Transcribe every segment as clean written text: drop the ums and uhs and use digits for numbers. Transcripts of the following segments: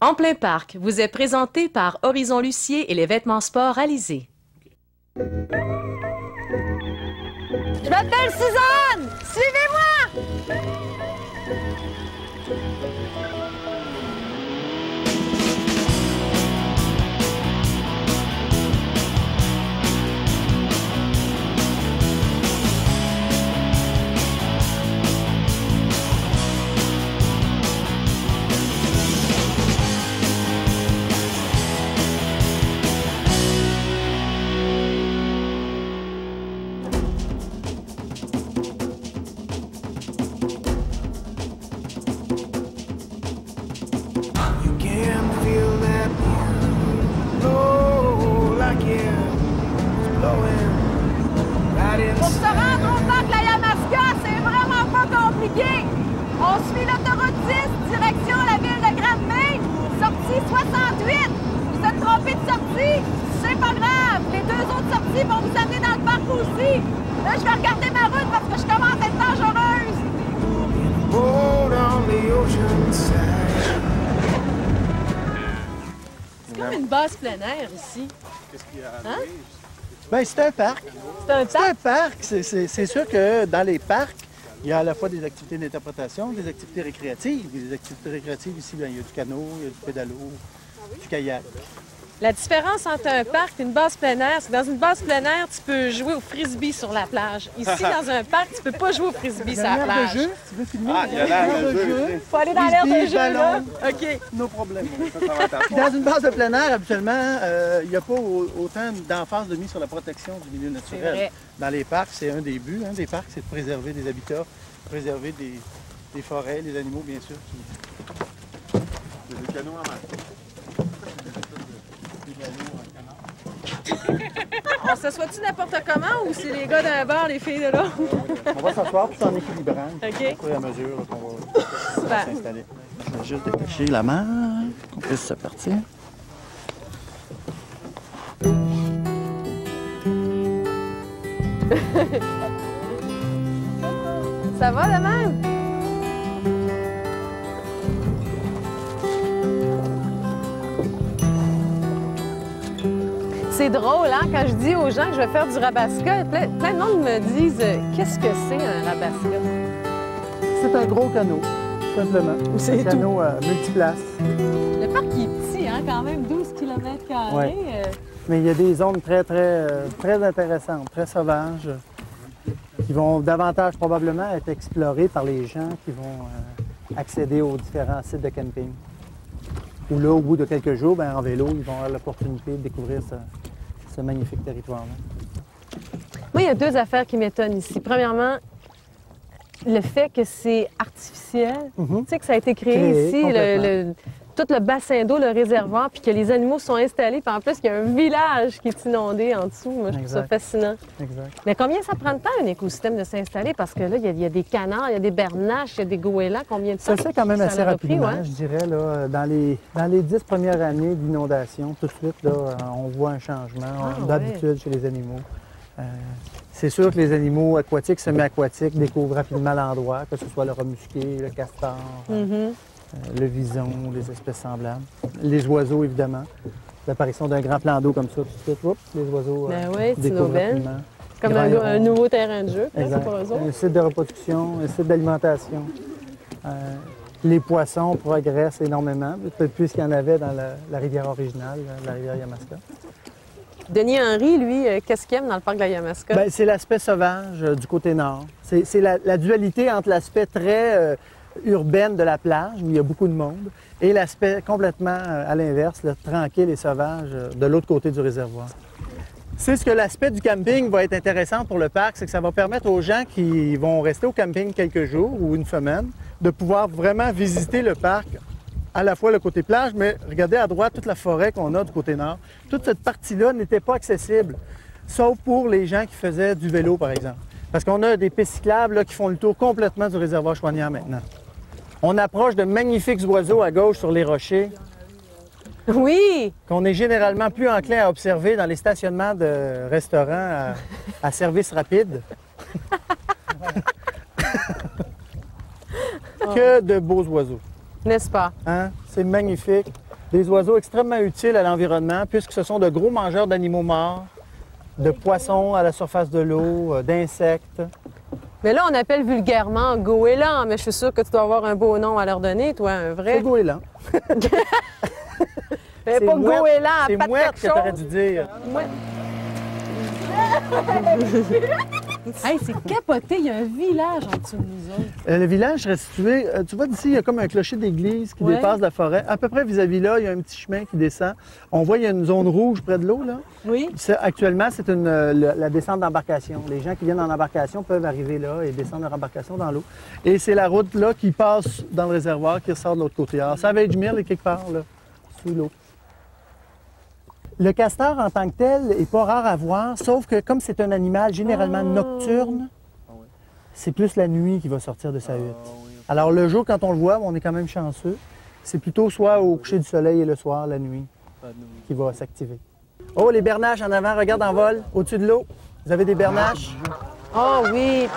En plein parc vous est présenté par Horizon Lucier et les vêtements sport Alizé. Je m'appelle Suzanne! Suivez-moi! Pour se rendre au parc La Yamaska, c'est vraiment pas compliqué. On suit l'autoroute 10, direction la ville de Grande-Bay, sortie 68. Vous êtes trompé de sortie, c'est pas grave. Les deux autres sorties vont vous amener dans le parc aussi. Là, je vais regarder ma route parce que je commence à être dangereuse. C'est comme une base plein air ici. Qu'est-ce qu'il y a? Hein? Bien, c'est un parc. C'est un C'est parc? un parc. C'est sûr que dans les parcs, il y a à la fois des activités d'interprétation, des activités récréatives. Des activités récréatives ici, bien, il y a du canot, il y a du pédalo, du kayak. La différence entre un parc et une base plein air, c'est que dans une base plein air, tu peux jouer au frisbee sur la plage. Ici, dans un parc, tu peux pas jouer au frisbee sur la L'air de plage. jeu, tu veux filmer? Ah, il y a l'air de jeu. Faut aller dans l'air de Frisbee, jeu, là. ballon. OK. No problème. Ça va être Puis dans une base de plein air, habituellement, il n'y a pas autant d'emphase de mise sur la protection du milieu C'est naturel. vrai. Dans les parcs, c'est un des buts des parcs, c'est de préserver des habitats, préserver des forêts, les animaux, bien sûr. Il y a des canaux en main. On s'assoit-tu n'importe comment ou c'est les gars d'un bar, les filles de l'autre? On va s'asseoir tout en équilibrant. OK. Au fur et à mesure là, qu'on va Super. s'installer. Je vais juste détacher la main, qu'on puisse se partir. Ça va de même? C'est drôle, hein? Quand je dis aux gens que je vais faire du rabasca, plein de monde me disent qu'est-ce que c'est un rabasca? C'est un gros canot, tout simplement. C'est un canot multiplace. Le parc il est petit, hein? Quand même 12 km². Ouais. Mais il y a des zones très intéressantes, très sauvages, qui vont davantage probablement être explorées par les gens qui vont accéder aux différents sites de camping. Ou là, au bout de quelques jours, en vélo, ils vont avoir l'opportunité de découvrir ce magnifique territoire-là. Moi, il y a deux affaires qui m'étonnent ici. Premièrement, le fait que c'est artificiel. Tu sais que ça a été créé ici, tout le bassin d'eau, le réservoir, puis que les animaux sont installés. Puis en plus, il y a un village qui est inondé en dessous. Moi, je trouve ça fascinant. Exact. Mais combien ça prend de temps, un écosystème, de s'installer? Parce que là, il y a des canards, il y a des bernaches, il y a des goélands. Combien de temps? Ça se fait quand même ça assez leur a pris, rapidement, ouais? je dirais. Là, dans les 10 premières années d'inondation, tout de suite, là, on voit un changement d'habitude chez les animaux. C'est sûr que les animaux aquatiques, semi-aquatiques, découvrent rapidement l'endroit, que ce soit le rat musqué, le castor, le vison, les espèces semblables. Les oiseaux, évidemment. L'apparition d'un grand plan d'eau comme ça, tout de suite, oups, les oiseaux oui, c'est découvrent Nobel. rapidement. C'est comme un nouveau terrain de jeu, Exact. pour eux autres. Un site de reproduction, un site d'alimentation. Les poissons progressent énormément, peut-être plus qu'il y en avait dans la rivière originale, la rivière Yamaska. Denis Henry, lui, qu'est-ce qu'il aime dans le parc de la Yamaska? Bien, c'est l'aspect sauvage du côté nord. C'est la dualité entre l'aspect très urbaine de la plage, où il y a beaucoup de monde, et l'aspect complètement à l'inverse, tranquille et sauvage de l'autre côté du réservoir. C'est ce que l'aspect du camping va être intéressant pour le parc, c'est que ça va permettre aux gens qui vont rester au camping quelques jours ou une semaine de pouvoir vraiment visiter le parc, à la fois le côté plage, mais regardez à droite toute la forêt qu'on a du côté nord. Toute cette partie-là n'était pas accessible, sauf pour les gens qui faisaient du vélo, par exemple. Parce qu'on a des pistes cyclables là, qui font le tour complètement du réservoir Chouanière maintenant. On approche de magnifiques oiseaux à gauche sur les rochers. Oui! Qu'on est généralement plus enclin à observer dans les stationnements de restaurants à service rapide que de beaux oiseaux. N'est-ce pas? Hein? C'est magnifique. Des oiseaux extrêmement utiles à l'environnement puisque ce sont de gros mangeurs d'animaux morts, de poissons à la surface de l'eau, d'insectes. Mais là, on appelle vulgairement goéland, mais je suis sûre que tu dois avoir un beau nom à leur donner, toi, un vrai. C'est goéland. Mais pas mouette. goéland, C'est pas de mouette quelque que tu aurais chose. dû dire. Mouette. Hey, c'est capoté, il y a un village en dessous de nous autres. Le village serait situé, tu vois d'ici, il y a comme un clocher d'église qui Ouais. dépasse la forêt. À peu près vis-à-vis là, il y a un petit chemin qui descend. On voit, il y a une zone rouge près de l'eau, là. Oui. Ça, actuellement, c'est la descente d'embarcation. Les gens qui viennent en embarcation peuvent arriver là et descendre leur embarcation dans l'eau. Et c'est la route là qui passe dans le réservoir, qui ressort de l'autre côté. Alors, Savage Mill est quelque part là, sous l'eau. Le castor en tant que tel n'est pas rare à voir, sauf que comme c'est un animal généralement nocturne, c'est plus la nuit qu'il va sortir de sa hutte. Alors le jour, quand on le voit, on est quand même chanceux. C'est plutôt soit au coucher du soleil et le soir, la nuit, qui va s'activer. Oh, les bernaches en avant, regarde en vol, au-dessus de l'eau. Vous avez des bernaches? Oh oui.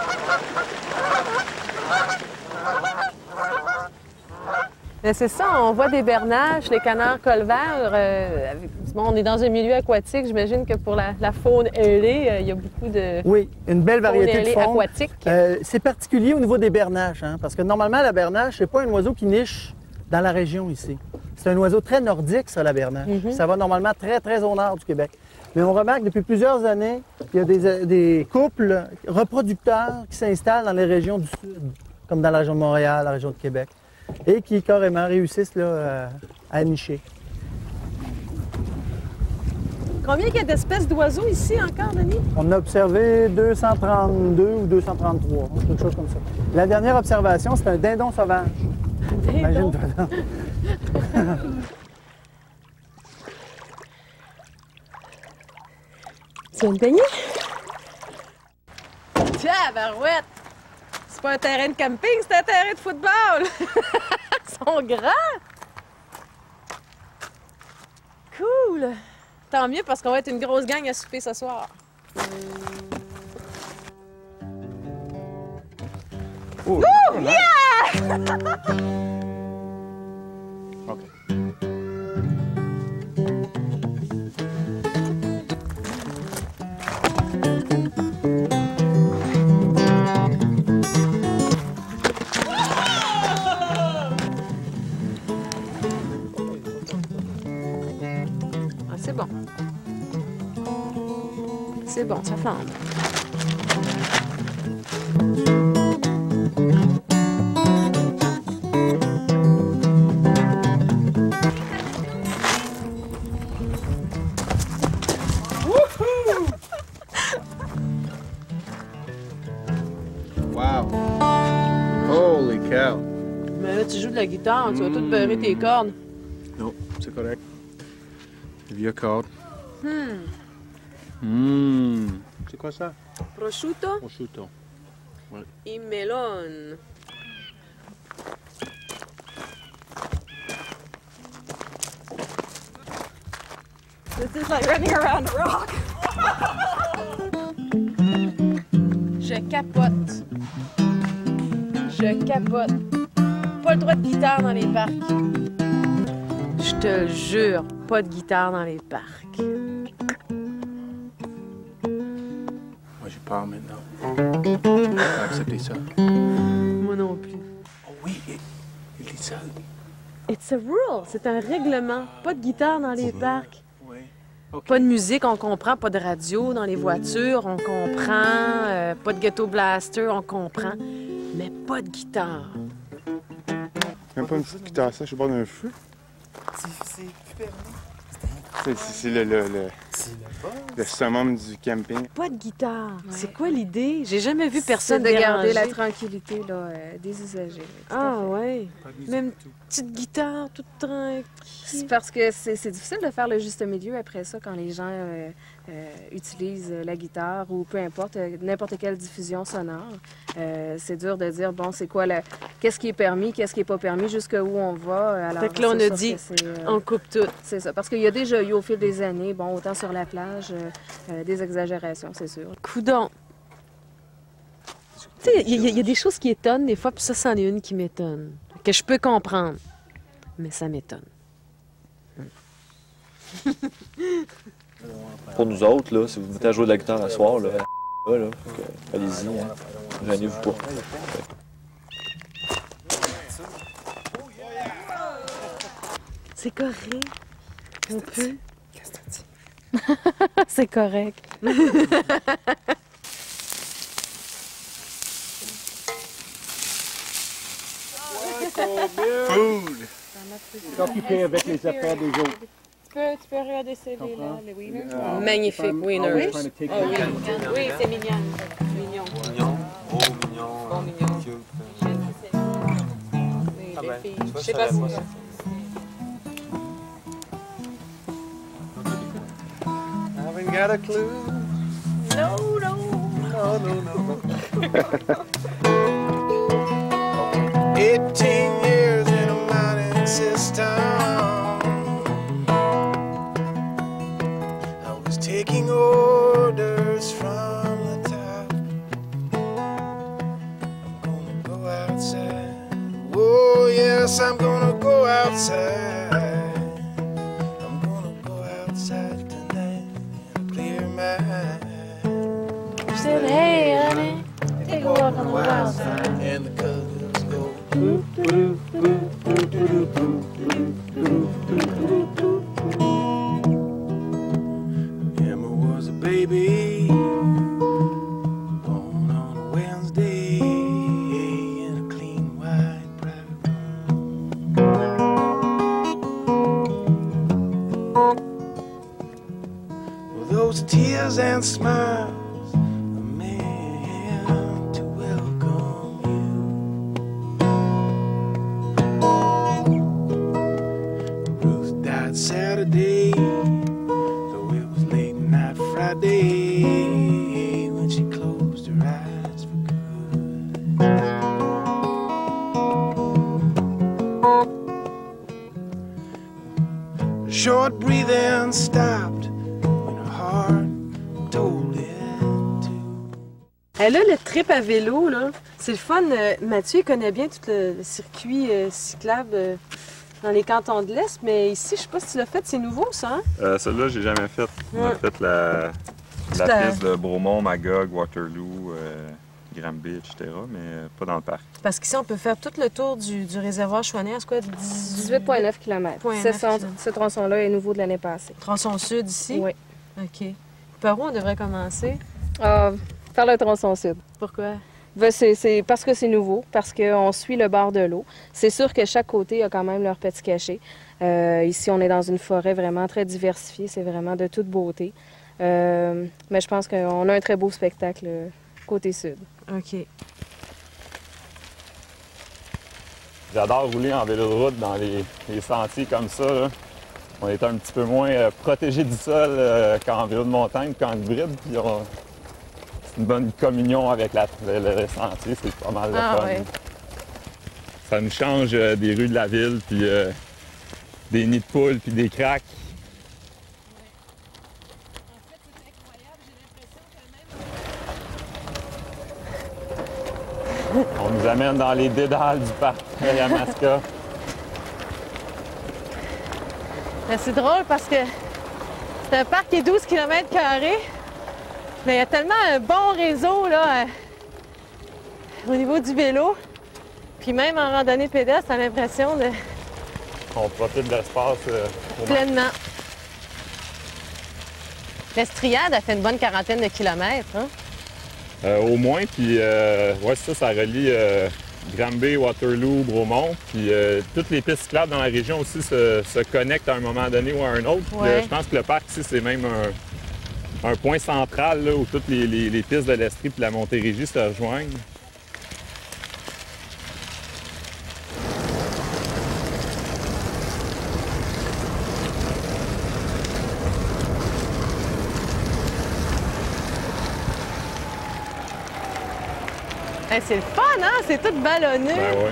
Mais c'est ça, on voit des bernaches, les canards colverts. Bon, on est dans un milieu aquatique, j'imagine que pour la faune ailée, il y a beaucoup de Oui, une belle variété de ailée faune. aquatique. C'est particulier au niveau des bernaches, hein, parce que normalement, la bernache, c'est pas un oiseau qui niche dans la région ici. C'est un oiseau très nordique, ça, la bernache. Ça va normalement très, très au nord du Québec. Mais on remarque depuis plusieurs années qu'il y a des couples reproducteurs qui s'installent dans les régions du sud, comme dans la région de Montréal, la région de Québec, et qui carrément réussissent là, à nicher. Combien il y a d'espèces d'oiseaux ici encore, Denis? On a observé 232 ou 233, quelque chose comme ça. La dernière observation, c'est un dindon sauvage. Imagine-toi donc. Tu viens de baigner? Tiens, barouette! C'est pas un terrain de camping, c'est un terrain de football! Ils sont grands! Cool! Tant mieux parce qu'on va être une grosse gang à souper ce soir. Oh, OK. Ah, c'est bon. C'est bon, ça flambe. Wow. Holy cow. Mais là, tu joues de la guitare, tu vas tout beurrer tes cordes. Non, c'est correct. Vieux corps. C'est quoi ça? Prosciutto Prosciutto. et melon. This is like running around a rock. Je capote. Je capote. Pas le droit de guitare dans les parcs. Je te le jure, pas de guitare dans les parcs. Moi, j'ai peur maintenant. Je vais accepter ça. Moi non plus. Oh oui, il dit ça. It's a rule, c'est un règlement. Pas de guitare dans les parcs. Oui. OK. Pas de musique, on comprend. Pas de radio dans les voitures, on comprend. Pas de ghetto blaster, on comprend. Mais pas de guitare. Même pas une petite guitare ça, je suis bord d'un feu. C'est plus permis. C'est le summum du camping. Pas de guitare. C'est quoi l'idée? J'ai jamais vu C'est personne de garder la déranger. tranquillité là, des usagers. tout à Ah fait. ouais. Même petite guitare toute C'est tranquille. parce que c'est difficile de faire le juste milieu après ça quand les gens utilisent la guitare ou peu importe, n'importe quelle diffusion sonore. C'est dur de dire, bon, c'est quoi qu'est-ce qui est permis, qu'est-ce qui est pas permis, jusqu'où on va. Alors, Fait que là, on c'est a sûr dit, que c'est, on coupe tout. c'est ça. Parce qu'il y a déjà eu au fil des années, bon, autant sur la plage, des exagérations, c'est sûr. Coudon. Tu sais, il y a des choses qui étonnent des fois, puis ça, c'en est une qui m'étonne. Que je peux comprendre. Mais ça m'étonne. Pour nous autres, là, si vous mettez à jouer de la guitare à soir, là, allez-y, hein. Gênez-vous pas. C'est correct. On peut. Qu'est-ce que tu dis? C'est correct. Food! Occupé avec les affaires des autres. Tu peux regarder celui-là, les wieners. Magnifique, wieners. Oh oui, oui, c'est mignon. Mignon. Mignon, beau, mignon, Bon, mignon. cute. Oui, Ah belle ben, fille. tu vois, Je sais je pas savais si... pas ça. Haven't got a clue. No, no. No, no, no. 18 years in a mining system. I was taking orders from the top. I'm gonna go outside. Oh, yes, I'm gonna go outside. I'm gonna go outside tonight and clear my mind. She said, hey, honey, take a walk on the wild side. And the colors go. Emma was a baby born on a Wednesday in a clean white private room. Well, those tears and smiles are meant to welcome you. Ruth died Saturday, though it was late night Friday when she closed her eyes for good. A short breathing stopped when her heart told it to. Et là, le trip à vélo, là, c'est le fun. Mathieu, il connaît bien tout le circuit cyclable dans les cantons de l'Est, mais ici, je sais pas si tu l'as fait, c'est nouveau, ça, hein? Celle-là, j'ai jamais faite. On a fait la piste de Bromont, Magog, Waterloo, Granby, etc., mais pas dans le parc. Parce qu'ici, on peut faire tout le tour du réservoir Chouanière, c'est quoi? 18,9 km. 18,9 Ce tronçon-là est nouveau de l'année passée. Tronçon sud ici? Oui. OK. Par où on devrait commencer? Ah, faire le tronçon sud. Pourquoi? Ben, c'est parce que c'est nouveau, parce qu'on suit le bord de l'eau. C'est sûr que chaque côté a quand même leur petit cachet. Ici, on est dans une forêt vraiment très diversifiée. C'est vraiment de toute beauté. Mais je pense qu'on a un très beau spectacle côté sud. OK. J'adore rouler en vélo de route dans les sentiers comme ça, là. On est un petit peu moins protégé du sol qu'en vélo de montagne, qu'en hybride. Puis c'est une bonne communion avec le sentier, c'est pas mal de fun. Ouais. Ça nous change des rues de la ville, puis des nids de poules, puis des craques. On nous amène dans les dédales du parc Yamaska. Ben, c'est drôle parce que c'est un parc qui est 12 km², mais il y a tellement un bon réseau là, au niveau du vélo. Puis même en randonnée pédestre, t'as l'impression de On profite de l'espace pleinement. L'Estriade a fait une bonne quarantaine de kilomètres, hein? au moins, puis ouais, ça relie Granby, Waterloo, Bromont. Puis toutes les pistes cyclables dans la région aussi se connectent à un moment donné ou à un autre. Puis, Ouais. je pense que le parc ici, c'est même un point central là, où toutes les pistes de l'Estrie et la Montérégie se rejoignent. Hey, c'est le fun, hein? C'est tout ballonné. Ben ouais.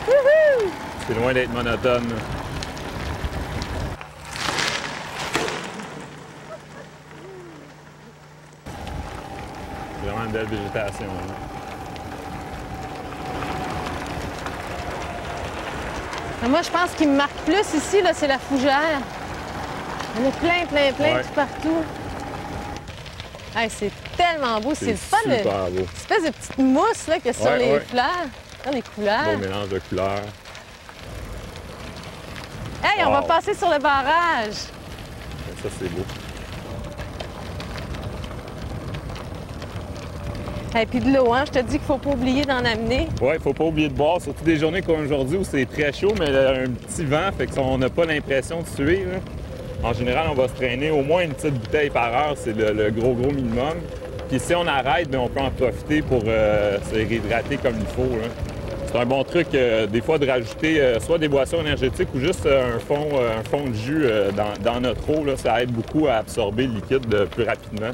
Wouhou! C'est loin d'être monotone. Là. C'est vraiment une belle végétation. Là. Mais moi, je pense qu'il me marque plus ici, là, c'est la fougère. Il y en a plein Ouais. tout partout. Hey, c'est tellement beau, c'est le fun. Super beau. Cette espèce de petite mousse là, qu'il y a sur Ouais, les ouais. fleurs. Regarde les couleurs. Beau mélange de couleurs. Hey, on va Wow. passer sur le barrage. Ça, c'est beau. Et puis de l'eau, hein? Je te dis qu'il faut pas oublier d'en amener. Ouais, faut pas oublier de boire, surtout des journées comme aujourd'hui où c'est très chaud, mais un petit vent, fait qu'on n'a pas l'impression de suer, là. En général, on va se traîner au moins une petite bouteille par heure, c'est le gros minimum. Puis si on arrête, bien, on peut en profiter pour se réhydrater comme il faut, là. C'est un bon truc, des fois, de rajouter soit des boissons énergétiques ou juste un fond de jus dans notre eau, là. Ça aide beaucoup à absorber le liquide plus rapidement.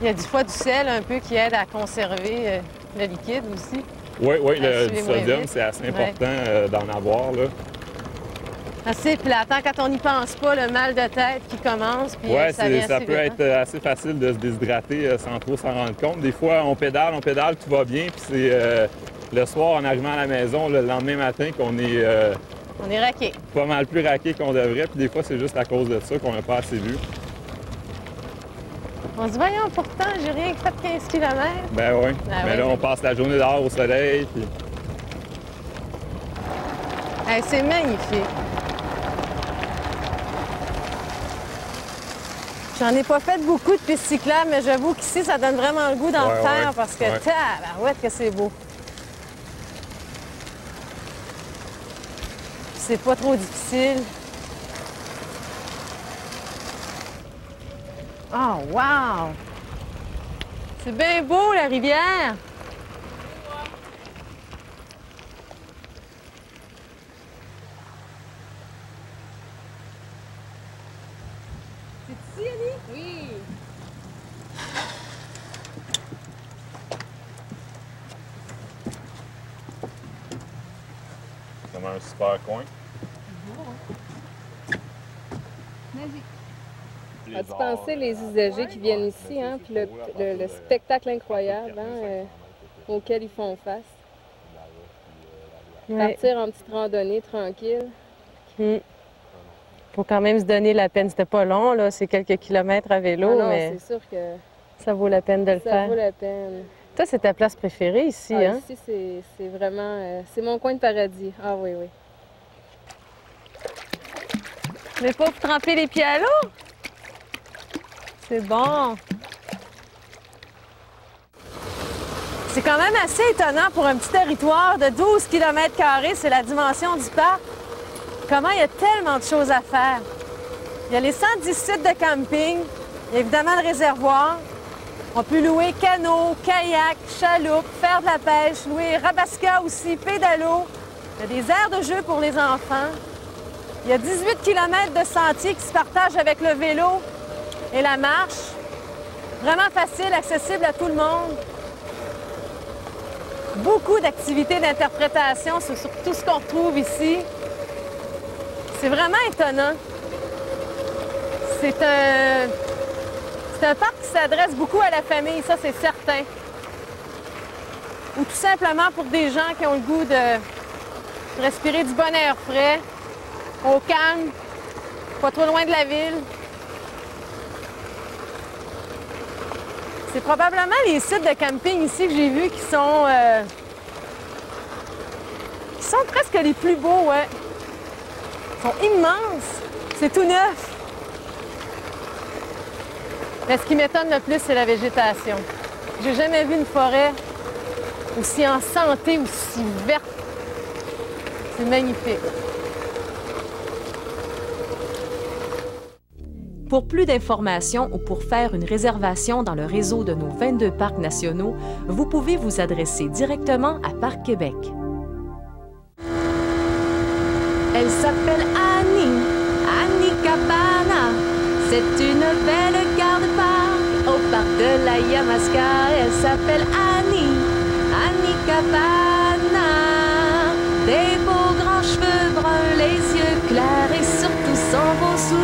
Il y a du fois du sel un peu qui aide à conserver le liquide aussi. Oui, À du suer moins sodium, vite. c'est assez important d'en avoir, là. Assez platant quand on n'y pense pas, le mal de tête qui commence. Puis Oui, ça vient ça assez peut vite, être assez facile de se déshydrater sans trop s'en rendre compte. Des fois, on pédale, tout va bien, puis c'est le soir, en arrivant à la maison, le lendemain matin, qu'on est On est raqué. pas mal plus raqué qu'on devrait, puis des fois, c'est juste à cause de ça qu'on n'a pas assez bu. On se dit, voyons, pourtant, j'ai rien que fait 15 km. Ben oui. Ah Mais oui, là, mais- on passe la journée dehors au soleil, puis... Hey, c'est magnifique. J'en ai pas fait beaucoup de pistes cyclables, mais j'avoue qu'ici, ça donne vraiment le goût d'en Ouais, faire ouais, parce que, ouais. tabarouette que c'est beau. C'est pas trop difficile. Oh, wow! C'est bien beau, la rivière! C'est ici, Annie? Oui! Comme un super coin. As-tu pensé les usagers qui viennent ici, hein, puis le spectacle incroyable auquel ils font face? Ouais. Partir en petite randonnée tranquille. Faut quand même se donner la peine. C'était pas long, là. C'est quelques kilomètres à vélo, Ah non, mais c'est sûr que ça vaut la peine de le ça faire. vaut la peine. Toi, c'est ta place préférée ici, Ah, hein? ici, c'est vraiment... c'est mon coin de paradis. Ah oui, oui. Mais pas pour tremper les pieds à l'eau? C'est bon. C'est quand même assez étonnant pour un petit territoire de 12 km², c'est la dimension du parc. Comment il y a tellement de choses à faire. Il y a les 110 sites de camping, il y a évidemment le réservoir. On peut louer canot, kayak, chaloupe, faire de la pêche, louer rabasca aussi, pédalo. Il y a des aires de jeu pour les enfants. Il y a 18 km de sentiers qui se partagent avec le vélo et la marche. Vraiment facile, accessible à tout le monde. Beaucoup d'activités d'interprétation, c'est surtout ce qu'on retrouve ici. C'est vraiment étonnant. C'est un parc qui s'adresse beaucoup à la famille, ça c'est certain. Ou tout simplement pour des gens qui ont le goût de respirer du bon air frais, au calme, pas trop loin de la ville. C'est probablement les sites de camping ici que j'ai vus qui sont presque les plus beaux, ouais. Ils sont immenses. C'est tout neuf. Mais ce qui m'étonne le plus, c'est la végétation. J'ai jamais vu une forêt aussi en santé, aussi verte. C'est magnifique. Pour plus d'informations ou pour faire une réservation dans le réseau de nos 22 parcs nationaux, vous pouvez vous adresser directement à Parc Québec. Elle s'appelle Annie, Annie Cabana. C'est une belle garde-parc au parc de la Yamaska. Elle s'appelle Annie, Annie Cabana. Des beaux grands cheveux bruns, les yeux clairs et surtout son beau sourire.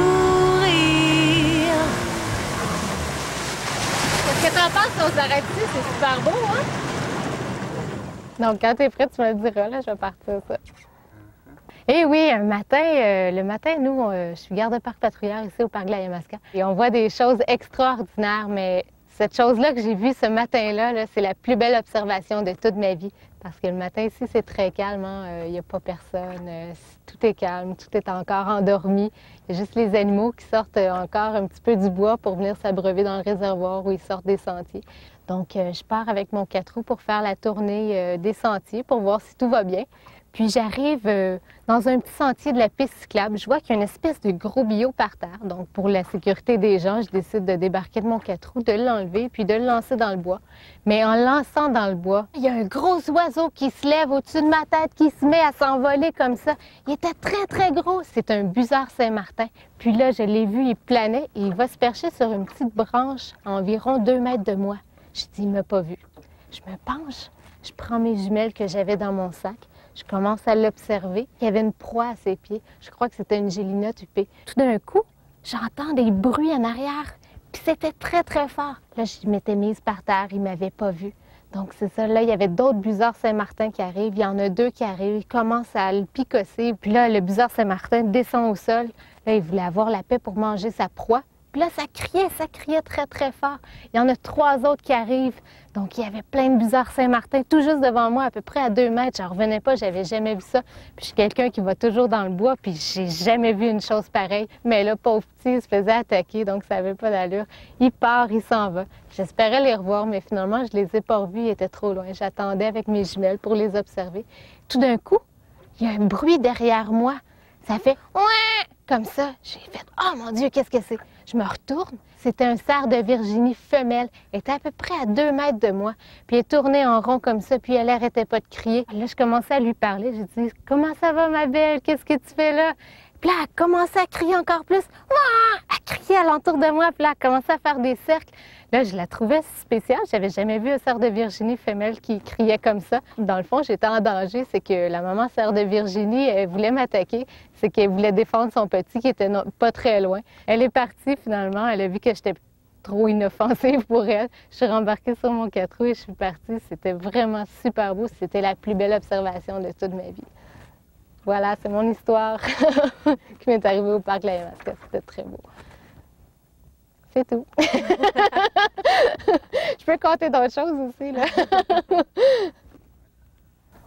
Qu'est-ce que t'en penses si on s'arrête ici? C'est super beau, hein? Donc, quand t'es prête, tu me le diras, là, je vais partir ça. Eh oui, un matin, le matin, nous, je suis garde-parc patrouillère ici au parc de la Yamaska. Et on voit des choses extraordinaires, mais cette chose-là que j'ai vue ce matin-là, c'est la plus belle observation de toute ma vie. Parce que le matin ici, c'est très calme, il n'y a pas personne, tout est calme, tout est encore endormi. Il y a juste les animaux qui sortent encore un petit peu du bois pour venir s'abreuver dans le réservoir où ils sortent des sentiers. Donc, je pars avec mon 4 roues pour faire la tournée des sentiers pour voir si tout va bien. Puis j'arrive dans un petit sentier de la piste cyclable. Je vois qu'il y a une espèce de gros billot par terre. Donc, pour la sécurité des gens, je décide de débarquer de mon 4 roues, de l'enlever, puis de le lancer dans le bois. Mais en le lançant dans le bois, il y a un gros oiseau qui se lève au-dessus de ma tête, qui se met à s'envoler comme ça. Il était très, très gros. C'est un busard Saint-Martin. Puis là, je l'ai vu, il planait et il va se percher sur une petite branche à environ 2 mètres de moi. Je dis, il ne m'a pas vu. Je me penche, je prends mes jumelles que j'avais dans mon sac. Je commence à l'observer. Il y avait une proie à ses pieds. Je crois que c'était une gélina tupée. Tout d'un coup, j'entends des bruits en arrière. Puis c'était très, très fort. Là, je m'étais mise par terre. Il ne m'avait pas vue. Donc, c'est ça. Là, il y avait d'autres busards Saint-Martin qui arrivent. Il y en a 2 qui arrivent. Ils commencent à le picosser. Puis là, le busard Saint-Martin descend au sol. Là, il voulait avoir la paix pour manger sa proie. Puis là, ça criait très, très fort. Il y en a 3 autres qui arrivent. Donc, il y avait plein de busards Saint-Martin tout juste devant moi, à peu près à 2 mètres. Je n'en revenais pas, j'avais jamais vu ça. Puis je suis quelqu'un qui va toujours dans le bois, puis j'ai jamais vu une chose pareille. Mais là, pauvre petit, il se faisait attaquer, donc ça n'avait pas d'allure. Il part, il s'en va. J'espérais les revoir, mais finalement, je les ai pas revus, ils étaient trop loin. J'attendais avec mes jumelles pour les observer. Tout d'un coup, il y a un bruit derrière moi. Ça fait « ouin » comme ça. J'ai fait « oh mon Dieu, qu'est-ce que c'est ?» Je me retourne. C'était un cerf de Virginie femelle. Elle était à peu près à 2 mètres de moi. Puis elle tournait en rond comme ça, puis elle n'arrêtait pas de crier. Là, je commençais à lui parler. J'ai dit « Comment ça va, ma belle? Qu'est-ce que tu fais là? » Puis là, elle commençait à crier encore plus. Ouah! Elle criait alentour de moi, puis là, elle commençait à faire des cercles. Là, je la trouvais spéciale. J'avais jamais vu un cerf de Virginie femelle qui criait comme ça. Dans le fond, j'étais en danger. C'est que la maman cerf de Virginie, elle voulait m'attaquer. C'est qu'elle voulait défendre son petit qui était pas très loin. Elle est partie finalement. Elle a vu que j'étais trop inoffensive pour elle. Je suis rembarquée sur mon 4 roues et je suis partie. C'était vraiment super beau. C'était la plus belle observation de toute ma vie. Voilà, c'est mon histoire qui m'est arrivée au parc de la Yamaska. C'était très beau. C'est tout. Je peux compter d'autres choses aussi, là. On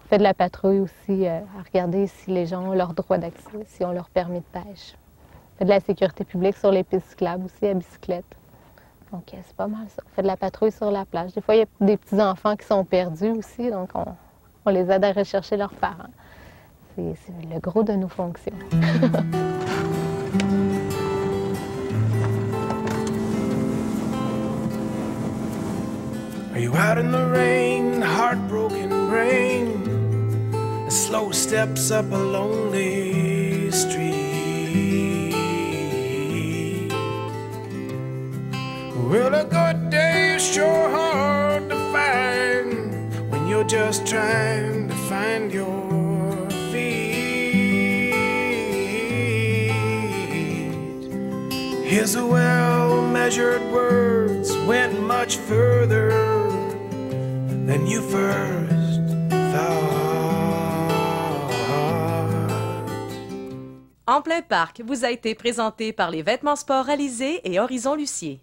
fait de la patrouille aussi, à regarder si les gens ont leur droit d'accès, si on leur permis de pêche. On fait de la sécurité publique sur les pistes cyclables aussi, à bicyclette. Donc, c'est pas mal ça. On fait de la patrouille sur la plage. Des fois, il y a des petits-enfants qui sont perdus aussi, donc on les aide à rechercher leurs parents. C'est le gros de nos fonctions. Are you out in the rain, heartbroken brain, slow steps up a lonely street? Well, a good day is sure hard to find when you're just trying to find your his well-measured words went much further than you first thought. En plein parc vous a été présenté par les vêtements sport Alizé et Horizon Lucier.